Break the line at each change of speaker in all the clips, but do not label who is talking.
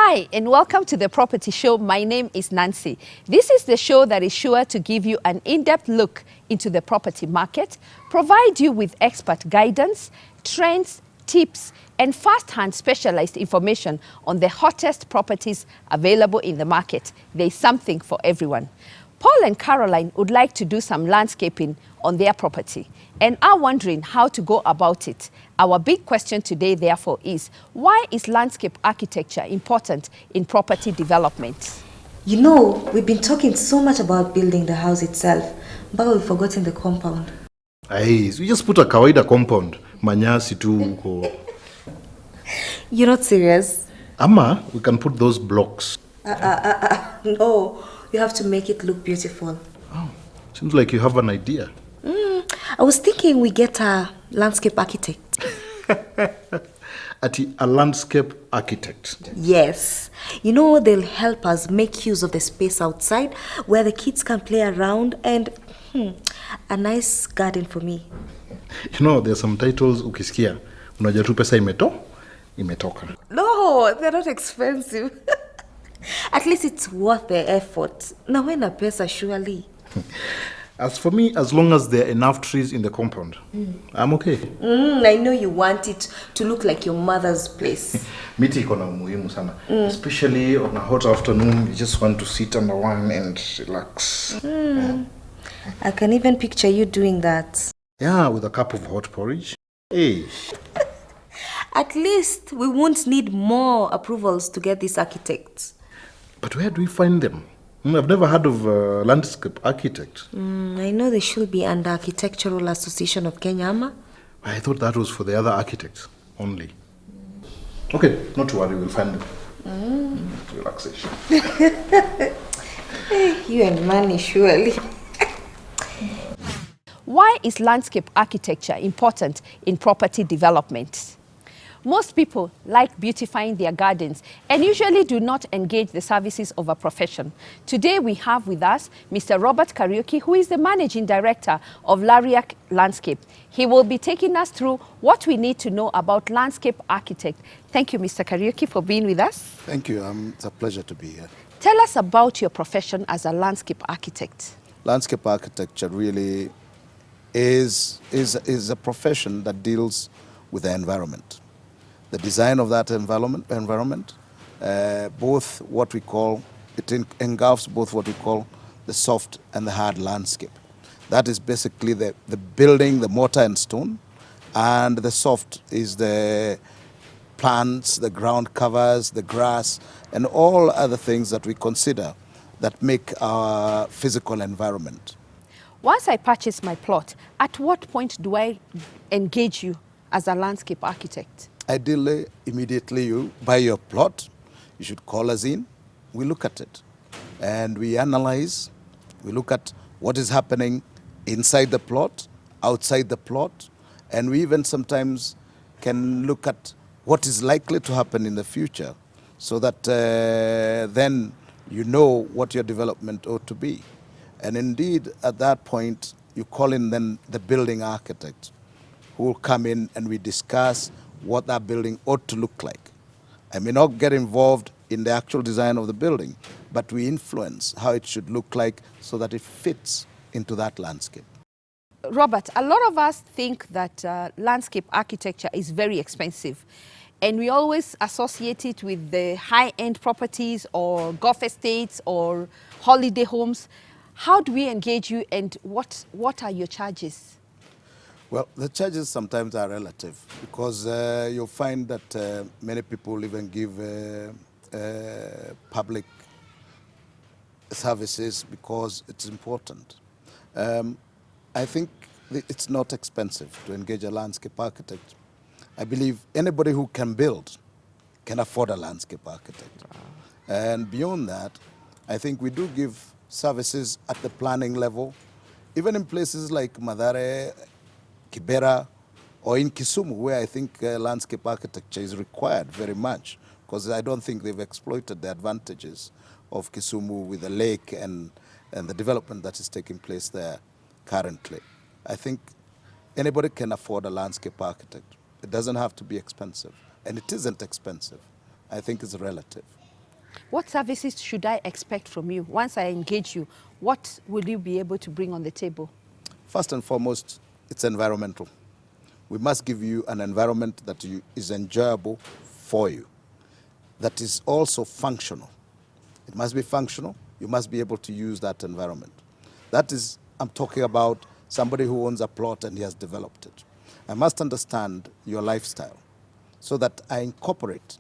Hi, and welcome to the Property Show. My name is Nancy. This is the show that is sure to give you an in-depth look into the property market, provide you with expert guidance, trends, tips, and first-hand specialized information on the hottest properties available in the market. There's something for everyone. Paul and Caroline would like to do some landscaping on their property and are wondering how to go about it. Our big question today, therefore, is why is landscape architecture important in property development?
You know, we've been talking so much about building the house itself, but we've forgotten the compound.
Aye, so you just put a kawaida compound, manyasi tu huko.
You're not serious?
Ama, we can put those blocks.
No, you have to make it look beautiful.
Oh, seems like you have an idea.
I was thinking we get a landscape architect.
A landscape architect.
Yes. You know, they'll help us make use of the space outside where the kids can play around and a nice garden for me.
You know, there's some titles ukisikia. Unajua tu pesa imetoka.
No, they're not expensive. At least it's worth the effort. Now when a pesa, surely.
As for me, as long as there are enough trees in the compound, I'm okay.
I know you want it to look like your mother's place.
Miti iko na umuhimu sana. Especially on a hot afternoon, you just want to sit under one and relax.
I can even picture you doing that.
Yeah, with a cup of hot porridge. Hey.
At least we won't need more approvals to get these architects.
But where do we find them? I've never heard of a landscape architect.
I know they should be under Architectural Association of Kenya, Ama.
I thought that was for the other architects only. Okay, not to worry, we'll find them. Relaxation.
You and money, surely.
Why is landscape architecture important in property development? Most people like beautifying their gardens and usually do not engage the services of a profession. Today we have with us Mr. Robert Kariuki, who is the Managing Director of Lariak Landscape. He will be taking us through what we need to know about landscape architect. Thank you, Mr. Kariuki, for being with us.
Thank you. It's a pleasure to be here.
Tell us about your profession as a landscape architect.
Landscape architecture really is a profession that deals with the environment. The design of that environment, both what we call, it engulfs both what we call the soft and the hard landscape. That is basically the building, the mortar and stone, and the soft is the plants, the ground covers, the grass, and all other things that we consider that make our physical environment.
Once I purchase my plot, at what point do I engage you as a landscape architect?
Ideally, immediately you buy your plot, you should call us in, we look at it, and we analyze, we look at what is happening inside the plot, outside the plot, and we even sometimes can look at what is likely to happen in the future, so that then you know what your development ought to be. And indeed, at that point, you call in then the building architect, who will come in and we discuss what that building ought to look like. I may not get involved in the actual design of the building, but we influence how it should look like so that it fits into that landscape.
Robert, a lot of us think that landscape architecture is very expensive, and we always associate it with the high-end properties or golf estates or holiday homes. How do we engage you, and what are your charges?
Well, the charges sometimes are relative because you'll find that many people even give public services because it's important. I think it's not expensive to engage a landscape architect. I believe anybody who can build can afford a landscape architect. Wow. And beyond that, I think we do give services at the planning level, even in places like Mathare, Kibera, or in Kisumu, where I think landscape architecture is required very much, because I don't think they've exploited the advantages of Kisumu with the lake and the development that is taking place there currently. I think anybody can afford a landscape architect. It doesn't have to be expensive, and it isn't expensive. I think it's relative.
What services should I expect from you? Once I engage you, what will you be able to bring on the table?
First and foremost, it's environmental. We must give you an environment that is enjoyable for you, that is also functional. It must be functional. You must be able to use that environment. That is, I'm talking about somebody who owns a plot and he has developed it. I must understand your lifestyle so that I incorporate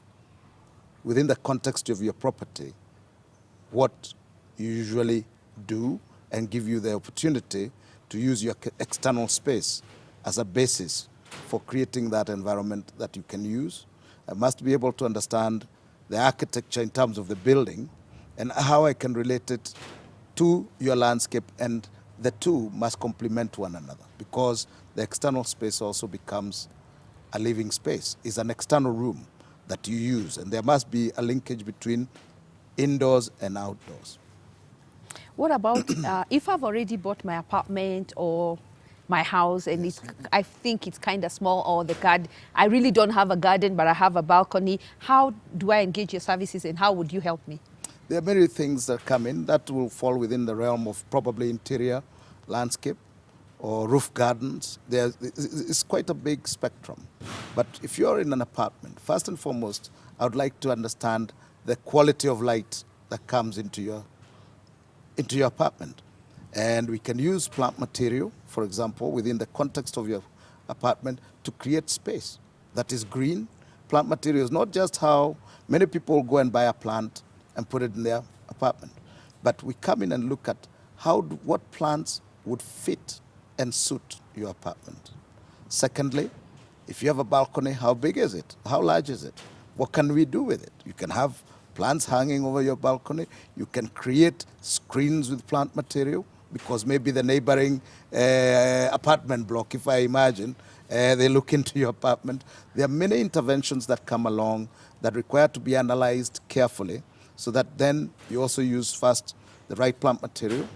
within the context of your property what you usually do and give you the opportunity to use your external space as a basis for creating that environment that you can use. I must be able to understand the architecture in terms of the building and how I can relate it to your landscape, and the two must complement one another because the external space also becomes a living space. It's an external room that you use, and there must be a linkage between indoors and outdoors.
What about if I've already bought my apartment or my house and I think it's kind of small, or the garden, I really don't have a garden but I have a balcony? How do I engage your services and how would you help me?
There are many things that come in that will fall within the realm of probably interior landscape or roof gardens. It's quite a big spectrum. But if you're in an apartment, first and foremost, I would like to understand the quality of light that comes into your apartment. And we can use plant material, for example, within the context of your apartment to create space that is green. Plant material is not just how many people go and buy a plant and put it in their apartment, but we come in and look at what plants would fit and suit your apartment. Secondly, if you have a balcony, how big is it? How large is it? What can we do with it? You can have plants hanging over your balcony. You can create screens with plant material because maybe the neighboring apartment block, if I imagine, they look into your apartment. There are many interventions that come along that require to be analyzed carefully so that then you also use first the right plant material.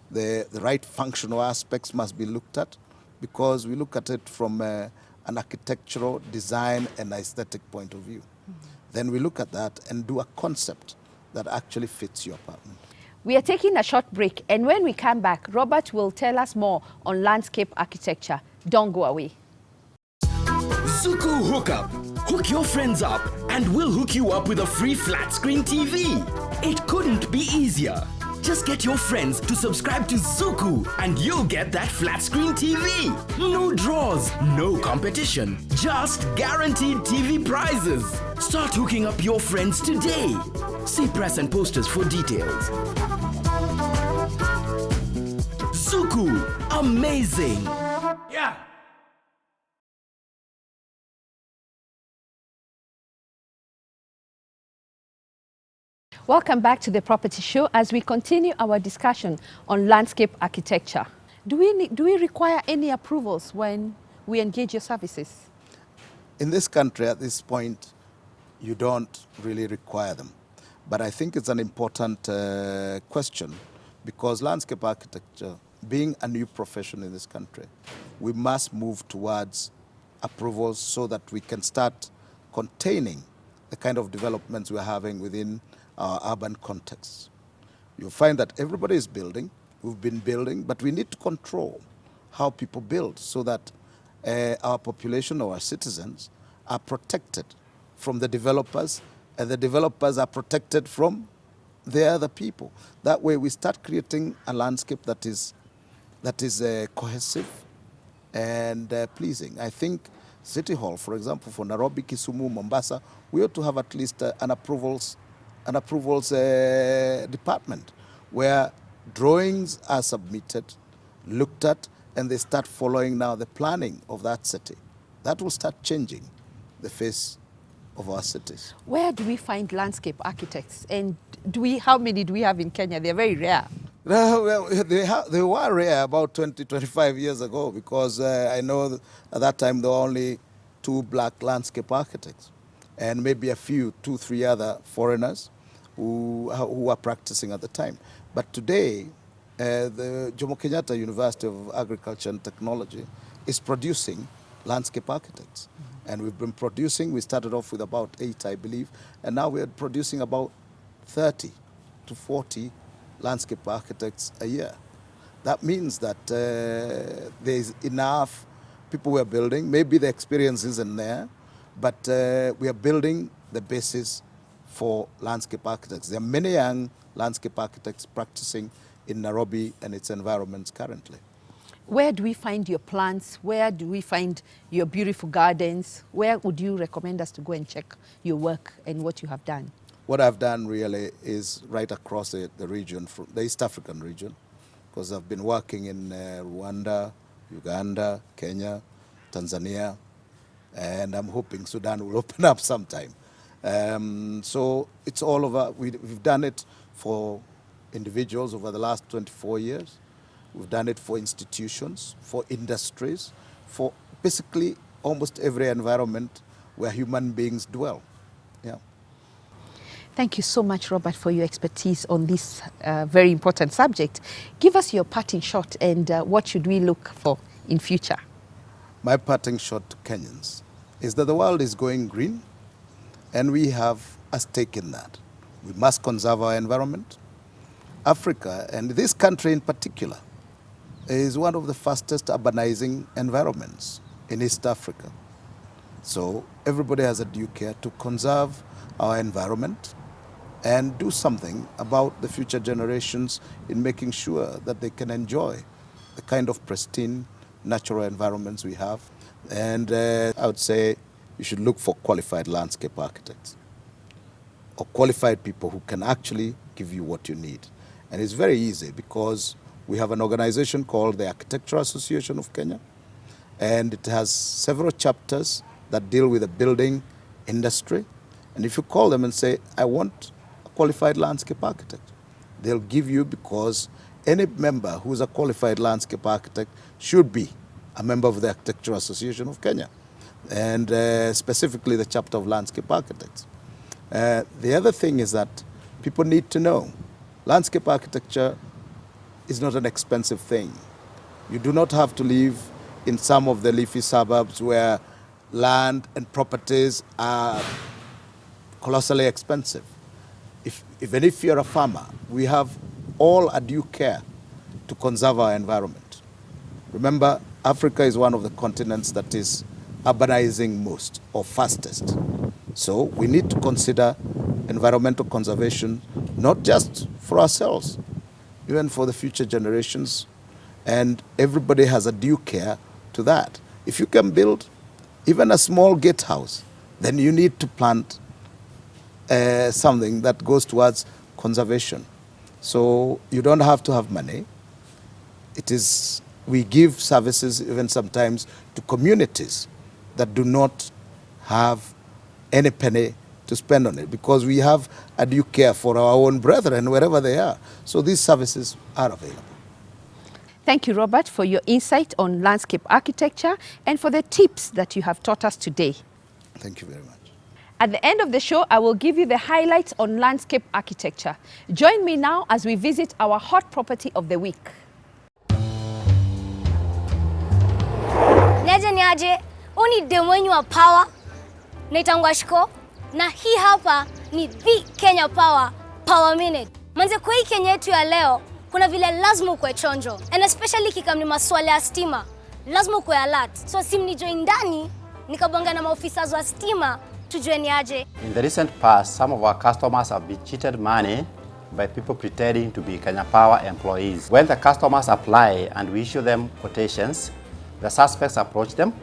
The right functional aspects must be looked at because we look at it from an architectural, design, and aesthetic point of view. Then we look at that and do a concept that actually fits your apartment.
We are taking a short break, and when we come back, Robert will tell us more on landscape architecture. Don't go away.
Zuku Hookup. Hook your friends up and we'll hook you up with a free flat screen TV. It couldn't be easier. Just get your friends to subscribe to Zuku and you'll get that flat screen TV. No draws, no competition, just guaranteed TV prizes. Start hooking up your friends today. See press and posters for details. Zuku, amazing.
Yeah.
Welcome back to the Property Show as we continue our discussion on landscape architecture. Do we require any approvals when we engage your services?
In this country at this point, you don't really require them. But I think it's an important question because landscape architecture, being a new profession in this country, we must move towards approvals so that we can start containing the kind of developments we're having within our urban context. You'll find that everybody is building, we've been building, but we need to control how people build so that our population or our citizens are protected from the developers and the developers are protected from the other people. That way we start creating a landscape that is cohesive and pleasing. I think City Hall, for example, for Nairobi, Kisumu, Mombasa, we ought to have at least an approvals department where drawings are submitted, looked at, and they start following now the planning of that city. That will start changing the face of our cities.
Where do we find landscape architects? And how many do we have in Kenya? They're very rare.
Well, they were rare about 20, 25 years ago because I know at that time there were only 2 black landscape architects and maybe a few, 2, 3 other foreigners who were practicing at the time. But today, the Jomo Kenyatta University of Agriculture and Technology is producing landscape architects. And we've been producing, we started off with about 8, I believe, and now we're producing about 30 to 40 landscape architects a year. That means that there's enough people we are building. Maybe the experience isn't there, but we are building the basis for landscape architects. There are many young landscape architects practicing in Nairobi and its environments currently.
Where do we find your plants? Where do we find your beautiful gardens? Where would you recommend us to go and check your work and what you have done?
What I've done really is right across the region, from the East African region, because I've been working in Rwanda, Uganda, Kenya, Tanzania, and I'm hoping Sudan will open up sometime. So it's all over. We've done it for individuals over the last 24 years. We've done it for institutions, for industries, for basically almost every environment where human beings dwell. Yeah.
Thank you so much, Robert, for your expertise on this very important subject. Give us your parting shot and what should we look for in future?
My parting shot to Kenyans is that the world is going green and we have a stake in that. We must conserve our environment. Africa, and this country in particular, is one of the fastest urbanizing environments in East Africa. So everybody has a due care to conserve our environment and do something about the future generations in making sure that they can enjoy the kind of pristine natural environments we have. And I would say you should look for qualified landscape architects or qualified people who can actually give you what you need. And it's very easy because we have an organization called the Architectural Association of Kenya, and it has several chapters that deal with the building industry. And if you call them and say, I want a qualified landscape architect, they'll give you, because any member who's a qualified landscape architect should be a member of the Architectural Association of Kenya, and specifically the chapter of landscape architects. The other thing is that people need to know landscape architecture is not an expensive thing. You do not have to live in some of the leafy suburbs where land and properties are colossally expensive. Even if you're a farmer, we have all a due care to conserve our environment. Remember, Africa is one of the continents that is urbanizing most or fastest. So we need to consider environmental conservation, not just for ourselves, even for the future generations, and everybody has a due care to that. If you can build even a small gatehouse, then you need to plant something that goes towards conservation. So you don't have to have money. We give services even sometimes to communities that do not have any penny to spend on it, because we have a due care for our own brethren wherever they are. So these services are available.
Thank you, Robert, for your insight on landscape architecture and for the tips that you have taught us today.
Thank you very much.
At the end of the show, I will give you the highlights on landscape architecture. Join me now as we visit our hot property of the week.
Niaje, uni demwenyu wa power, naitangwa Shiko, na hii hapa ni The Kenya Power Minute. Manze kwa hii Kenya yetu ya leo, kuna vile lazima ukwe chonjo. And especially kikam ni maswala ya stima, lazima ukwe alert. So simni join ndani, nikabonga na maofisa wa stima, tujue ni aje.
In the recent past, some of our customers have been cheated money by people pretending to be Kenya Power employees. When the customers apply and we issue them quotations, the suspects approach them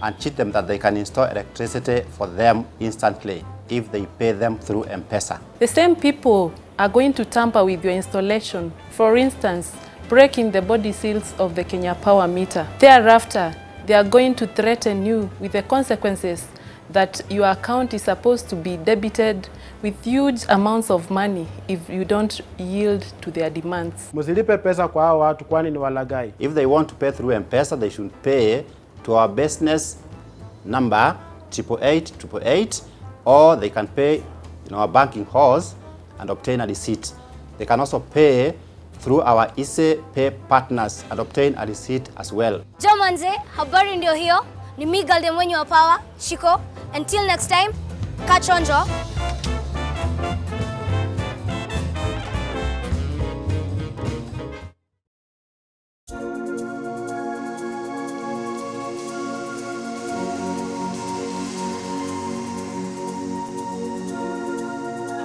and cheat them that they can install electricity for them instantly if they pay them through M-Pesa.
The same people are going to tamper with your installation. For instance, breaking the body seals of the Kenya Power meter. Thereafter, they are going to threaten you with the consequences that your account is supposed to be debited with huge amounts of money if you don't yield to their demands.
Msilipe pesa kwa hao watu kwani ni walagai.
If they want to pay through M-Pesa, they should pay to our business number 88888, or they can pay in our banking halls and obtain a receipt. They can also pay through our Easy Pay partners and obtain a receipt as well.
Jomanze, habari ndio hiyo. Ni Miguel de mwenye wa Power, Shiko. Until next time, kachonjo.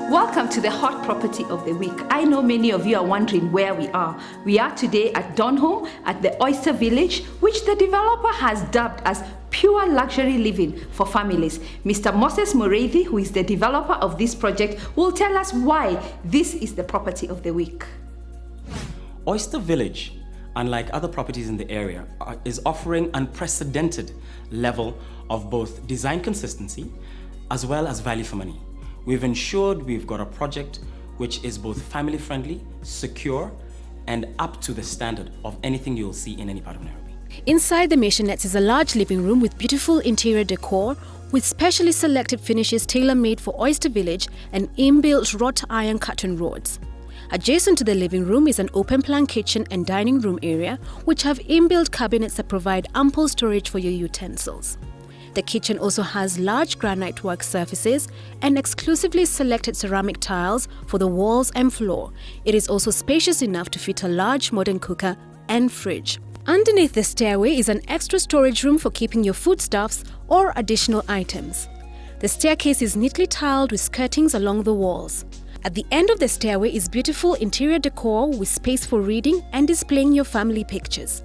Welcome to the hot property of the week. I know many of you are wondering where we are. We are today at Donholm at the Oyster Village, which the developer has dubbed as pure luxury living for families. Mr. Moses Mureithi, who is the developer of this project, will tell us why this is the property of the week.
Oyster Village, unlike other properties in the area, is offering unprecedented level of both design consistency as well as value for money. We've ensured we've got a project which is both family friendly, secure, and up to the standard of anything you'll see in any part of Nairobi.
Inside the Mashonettes is a large living room with beautiful interior decor with specially selected finishes tailor-made for Oyster Village and inbuilt wrought iron curtain rods. Adjacent to the living room is an open-plan kitchen and dining room area which have inbuilt cabinets that provide ample storage for your utensils. The kitchen also has large granite work surfaces and exclusively selected ceramic tiles for the walls and floor. It is also spacious enough to fit a large modern cooker and fridge. Underneath the stairway is an extra storage room for keeping your foodstuffs or additional items. The staircase is neatly tiled with skirtings along the walls. At the end of the stairway is beautiful interior decor with space for reading and displaying your family pictures.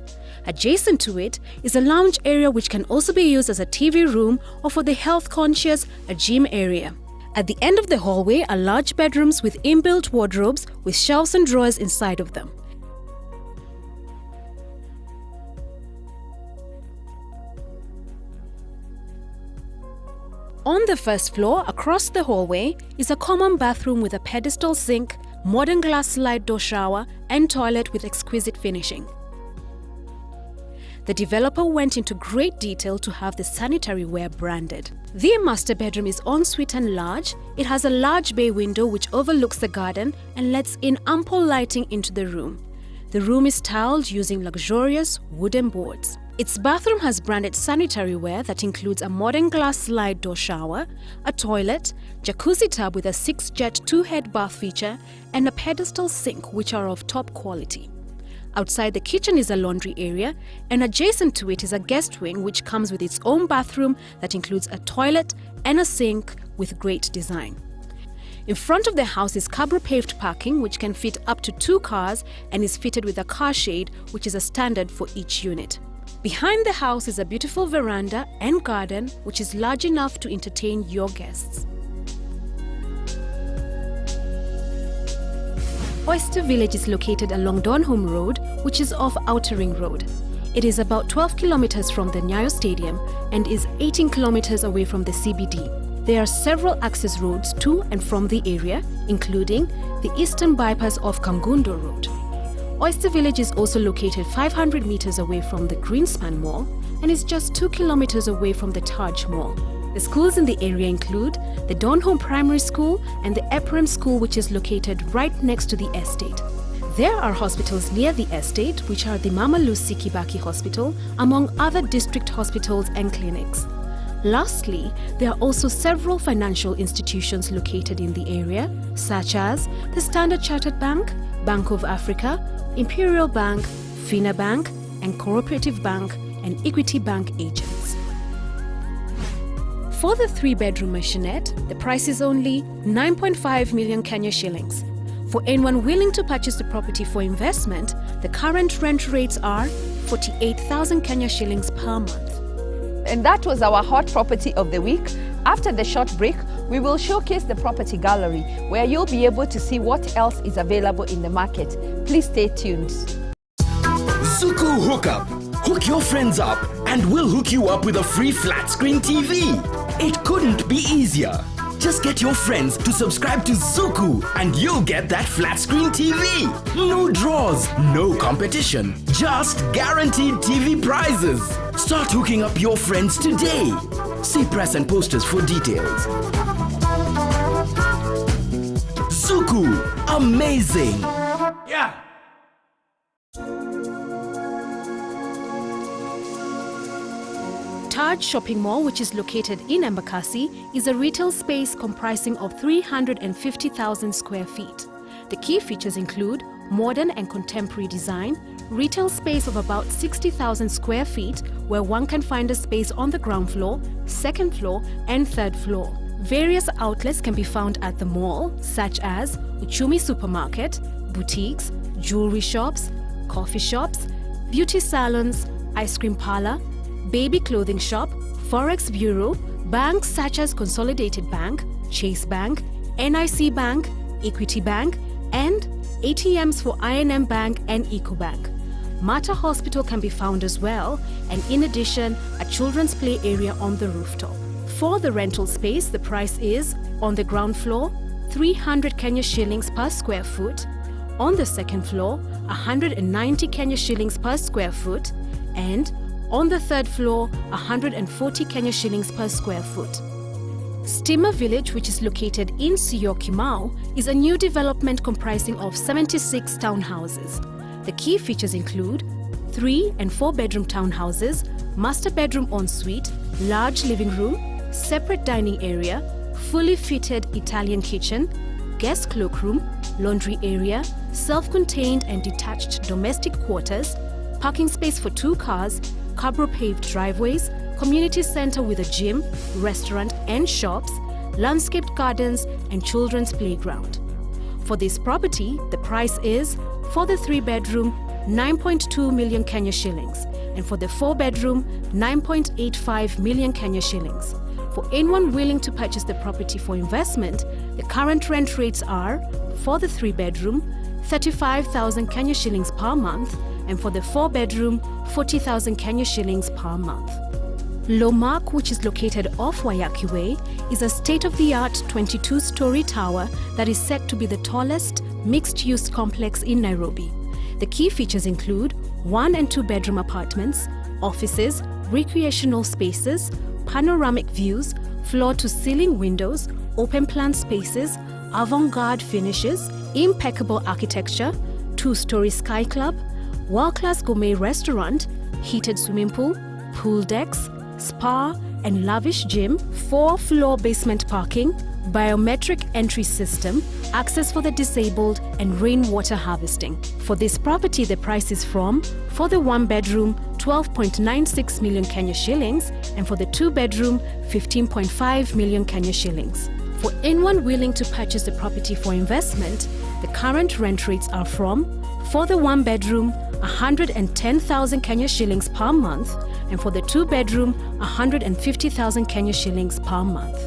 Adjacent to it is a lounge area which can also be used as a TV room or for the health conscious, a gym area. At the end of the hallway are large bedrooms with inbuilt wardrobes with shelves and drawers inside of them. On the first floor, across the hallway, is a common bathroom with a pedestal sink, modern glass slide door shower, and toilet with exquisite finishing. The developer went into great detail to have the sanitary ware branded. The master bedroom is ensuite and large. It has a large bay window which overlooks the garden and lets in ample lighting into the room. The room is tiled using luxurious wooden boards. Its bathroom has branded sanitary ware that includes a modern glass slide door shower, a toilet, jacuzzi tub with a 6-jet 2-head bath feature, and a pedestal sink which are of top quality. Outside the kitchen is a laundry area, and adjacent to it is a guest wing which comes with its own bathroom that includes a toilet and a sink with great design. In front of the house is cabro-paved parking which can fit up to 2 cars and is fitted with a car shade which is a standard for each unit. Behind the house is a beautiful veranda and garden which is large enough to entertain your guests. Oyster Village is located along Donholm Road, which is off Outer Ring Road. It is about 12 kilometers from the Nyayo Stadium and is 18 kilometers away from the CBD. There are several access roads to and from the area, including the eastern bypass of Kangundo Road. Oyster Village is also located 500 meters away from the Greenspan Mall and is just 2 kilometers away from the Taj Mall. The schools in the area include the Donholm Primary School and the Ephrem School, which is located right next to the estate. There are hospitals near the estate, which are the Mama Lucy Kibaki Hospital, among other district hospitals and clinics. Lastly, there are also several financial institutions located in the area, such as the Standard Chartered Bank, Bank of Africa, Imperial Bank, Fina Bank, and Cooperative Bank and Equity Bank agents. For the 3-bedroom maisonette, the price is only 9.5 million Kenya shillings. For anyone willing to purchase the property for investment, the current rent rates are 48,000 Kenya shillings per month.
And that was our hot property of the week. After the short break, we will showcase the property gallery where you'll be able to see what else is available in the market. Please stay tuned.
Zuku Hookup. Hook your friends up and we'll hook you up with a free flat screen TV. It couldn't be easier. Just get your friends to subscribe to Zuku and you'll get that flat screen TV. No draws, no competition, just guaranteed TV prizes. Start hooking up your friends today. See press and posters for details. Zuku, amazing. Yeah.
Taj Shopping Mall, which is located in Embakasi, is a retail space comprising of 350,000 square feet. The key features include modern and contemporary design, retail space of about 60,000 square feet where one can find a space on the ground floor, second floor and third floor. Various outlets can be found at the mall, such as Uchumi Supermarket, boutiques, jewelry shops, coffee shops, beauty salons, ice cream parlor, baby clothing shop, forex bureau, banks such as Consolidated Bank, Chase Bank, NIC Bank, Equity Bank, and ATMs for I&M Bank and EcoBank. Mater Hospital can be found as well, and in addition, a children's play area on the rooftop. For the rental space, the price is, on the ground floor, 300 Kenya shillings per square foot, on the second floor, 190 Kenya shillings per square foot, and on the third floor, 140 Kenya shillings per square foot. Steamer Village, which is located in Syokimau, is a new development comprising of 76 townhouses. The key features include 3- and 4-bedroom townhouses, master bedroom ensuite, large living room, separate dining area, fully fitted Italian kitchen, guest cloakroom, laundry area, self-contained and detached domestic quarters, parking space for 2 cars, Cabro-paved driveways, community center with a gym, restaurant and shops, landscaped gardens and children's playground. For this property, the price is, for the 3-bedroom, 9.2 million Kenya shillings, and for the 4-bedroom, 9.85 million Kenya shillings. For anyone willing to purchase the property for investment, the current rent rates are, for the 3-bedroom, 35,000 Kenya shillings per month, and for the 4-bedroom, 40,000 Kenya shillings per month. Lomark, which is located off Wayaki Way, is a state-of-the-art 22-story tower that is set to be the tallest mixed-use complex in Nairobi. The key features include 1- and 2-bedroom apartments, offices, recreational spaces, panoramic views, floor-to-ceiling windows, open-plan spaces, avant-garde finishes, impeccable architecture, 2-story sky club, world-class gourmet restaurant, heated swimming pool decks, spa and lavish gym, 4-floor basement parking, biometric entry system, access for the disabled, and rainwater harvesting. For this property, the price is from, for the 1-bedroom, 12.96 million Kenya shillings, and for the 2-bedroom, 15.5 million Kenya shillings. For anyone willing to purchase the property for investment, the current rent rates are from, for the 1-bedroom, 110,000 Kenya shillings per month, and for the 2-bedroom, 150,000 Kenya shillings per month.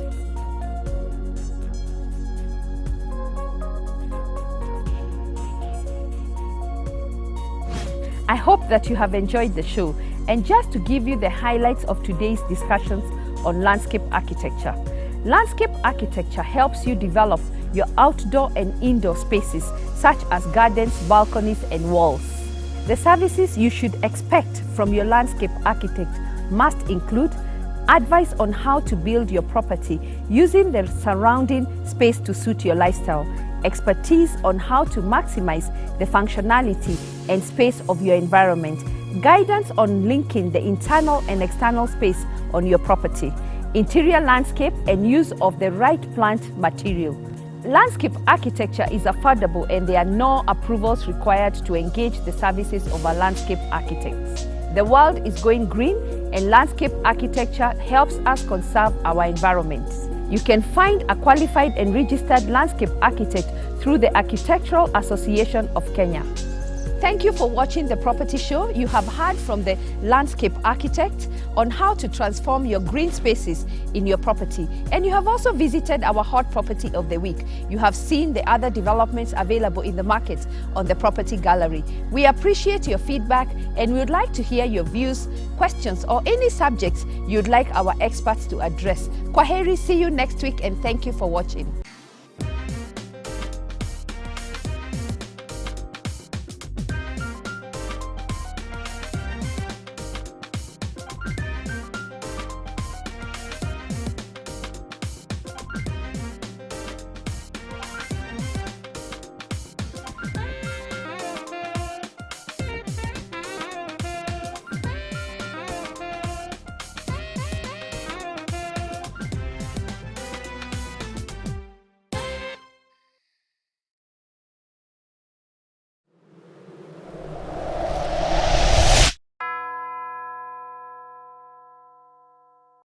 I hope that you have enjoyed the show, and just to give you the highlights of today's discussions on landscape architecture. Landscape architecture helps you develop your outdoor and indoor spaces such as gardens, balconies and walls. The services you should expect from your landscape architect must include advice on how to build your property using the surrounding space to suit your lifestyle, expertise on how to maximize the functionality and space of your environment, guidance on linking the internal and external space on your property, interior landscape and use of the right plant material. Landscape architecture is affordable and there are no approvals required to engage the services of our landscape architects. The world is going green and landscape architecture helps us conserve our environment. You can find a qualified and registered landscape architect through the Architectural Association of Kenya. Thank you for watching the property show. You have heard from the landscape architect on how to transform your green spaces in your property. And you have also visited our hot property of the week. You have seen the other developments available in the market on the property gallery. We appreciate your feedback and we would like to hear your views, questions, or any subjects you'd like our experts to address. Kwaheri, see you next week and thank you for watching.